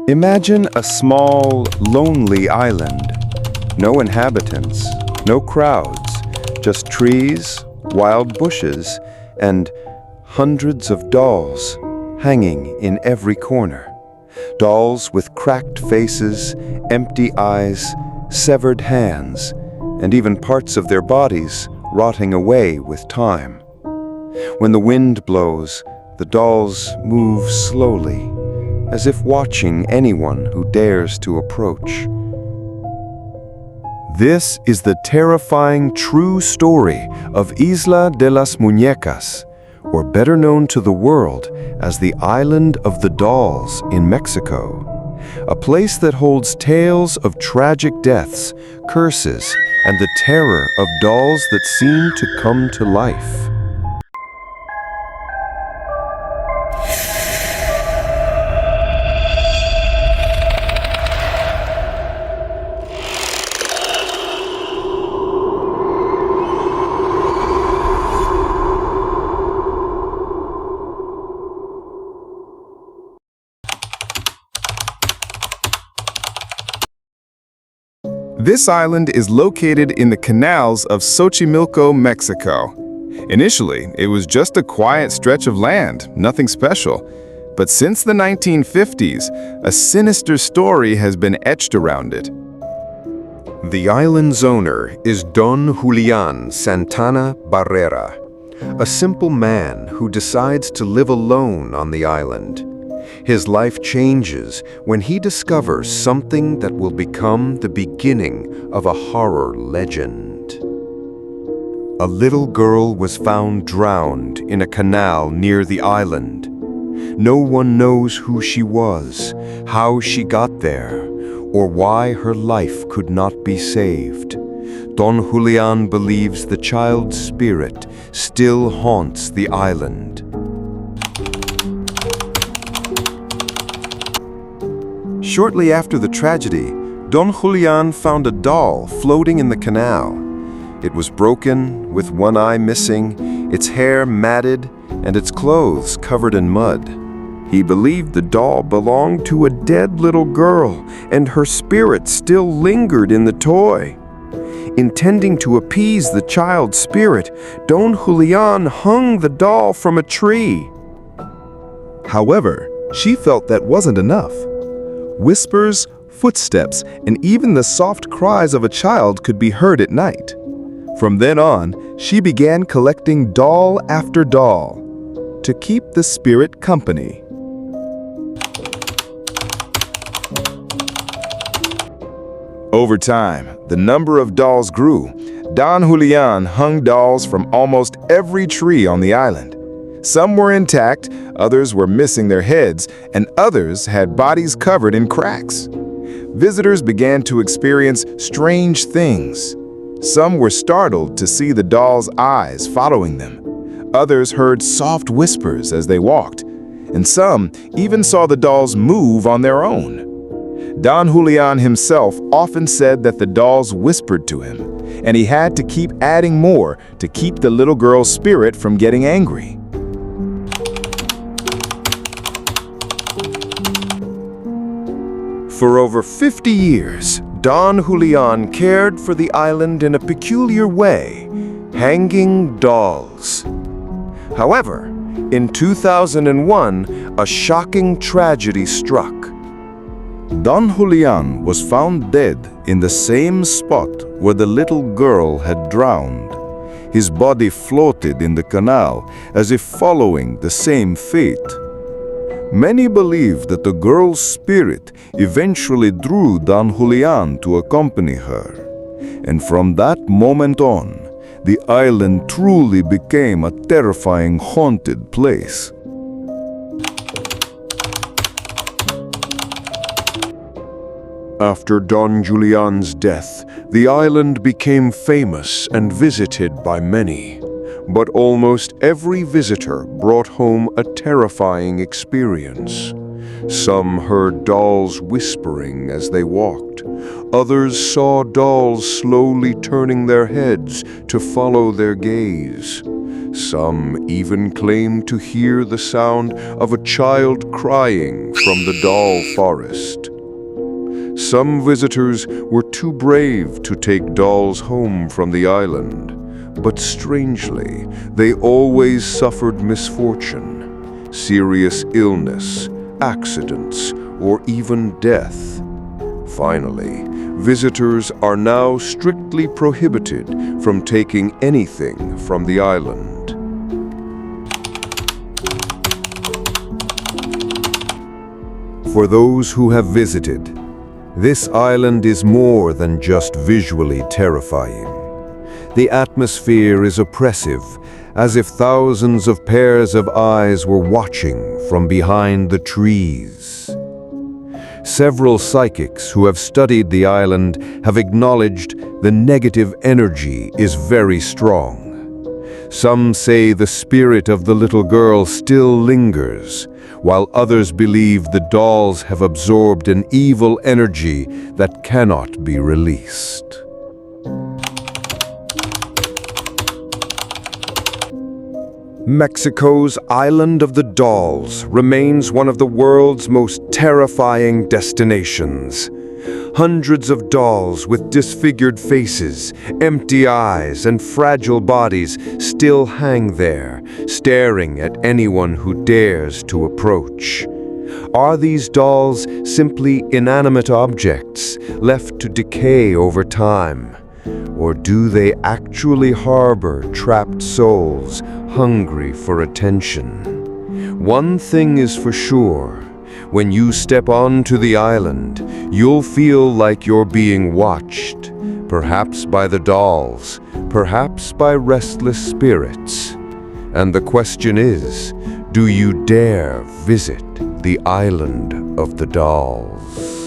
Imagine a small, lonely island. No inhabitants, no crowds, just trees, wild bushes, and hundreds of dolls hanging in every corner. Dolls with cracked faces, empty eyes, severed hands, and even parts of their bodies rotting away with time. When the wind blows, the dolls move slowly, as if watching anyone who dares to approach. This is the terrifying true story of Isla de las Muñecas, or better known to the world as the Island of the Dolls in Mexico, a place that holds tales of tragic deaths, curses, and the terror of dolls that seem to come to life. This island is located in the canals of Xochimilco, Mexico. Initially, it was just a quiet stretch of land, nothing special. But since the 1950s, a sinister story has been etched around it. The island's owner is Don Julian Santana Barrera, a simple man who decides to live alone on the island. His life changes when he discovers something that will become the beginning of a horror legend. A little girl was found drowned in a canal near the island. No one knows who she was, how she got there, or why her life could not be saved. Don Julian believes the child's spirit still haunts the island. Shortly after the tragedy, Don Julian found a doll floating in the canal. It was broken, with one eye missing, its hair matted, and its clothes covered in mud. He believed the doll belonged to a dead little girl, and her spirit still lingered in the toy. Intending to appease the child's spirit, Don Julian hung the doll from a tree. However, she felt that wasn't enough. Whispers, footsteps, and even the soft cries of a child could be heard at night. From then on, she began collecting doll after doll to keep the spirit company. Over time, the number of dolls grew. Don Julian hung dolls from almost every tree on the island. Some were intact, others were missing their heads, and others had bodies covered in cracks. Visitors began to experience strange things. Some were startled to see the dolls' eyes following them. Others heard soft whispers as they walked, and some even saw the dolls move on their own. Don Julian himself often said that the dolls whispered to him, and he had to keep adding more to keep the little girl's spirit from getting angry. For over 50 years, Don Julian cared for the island in a peculiar way, hanging dolls. However, in 2001, a shocking tragedy struck. Don Julian was found dead in the same spot where the little girl had drowned. His body floated in the canal as if following the same fate. Many believe that the girl's spirit eventually drew Don Julian to accompany her. And from that moment on, the island truly became a terrifying haunted place. After Don Julian's death, the island became famous and visited by many. But almost every visitor brought home a terrifying experience. Some heard dolls whispering as they walked. Others saw dolls slowly turning their heads to follow their gaze. Some even claim to hear the sound of a child crying from the doll forest. Some visitors were too brave to take dolls home from the island, but strangely, they always suffered misfortune, serious illness, accidents, or even death. Finally, visitors are now strictly prohibited from taking anything from the island. For those who have visited, this island is more than just visually terrifying. The atmosphere is oppressive, as if thousands of pairs of eyes were watching from behind the trees. Several psychics who have studied the island have acknowledged the negative energy is very strong. Some say the spirit of the little girl still lingers, while others believe the dolls have absorbed an evil energy that cannot be released. Mexico's Island of the Dolls remains one of the world's most terrifying destinations. Hundreds of dolls with disfigured faces, empty eyes, and fragile bodies still hang there, staring at anyone who dares to approach. Are these dolls simply inanimate objects left to decay over time? Or do they actually harbor trapped souls hungry for attention? One thing is for sure. When you step onto the island, you'll feel like you're being watched, perhaps by the dolls, perhaps by restless spirits. And the question is, do you dare visit the Island of the Dolls?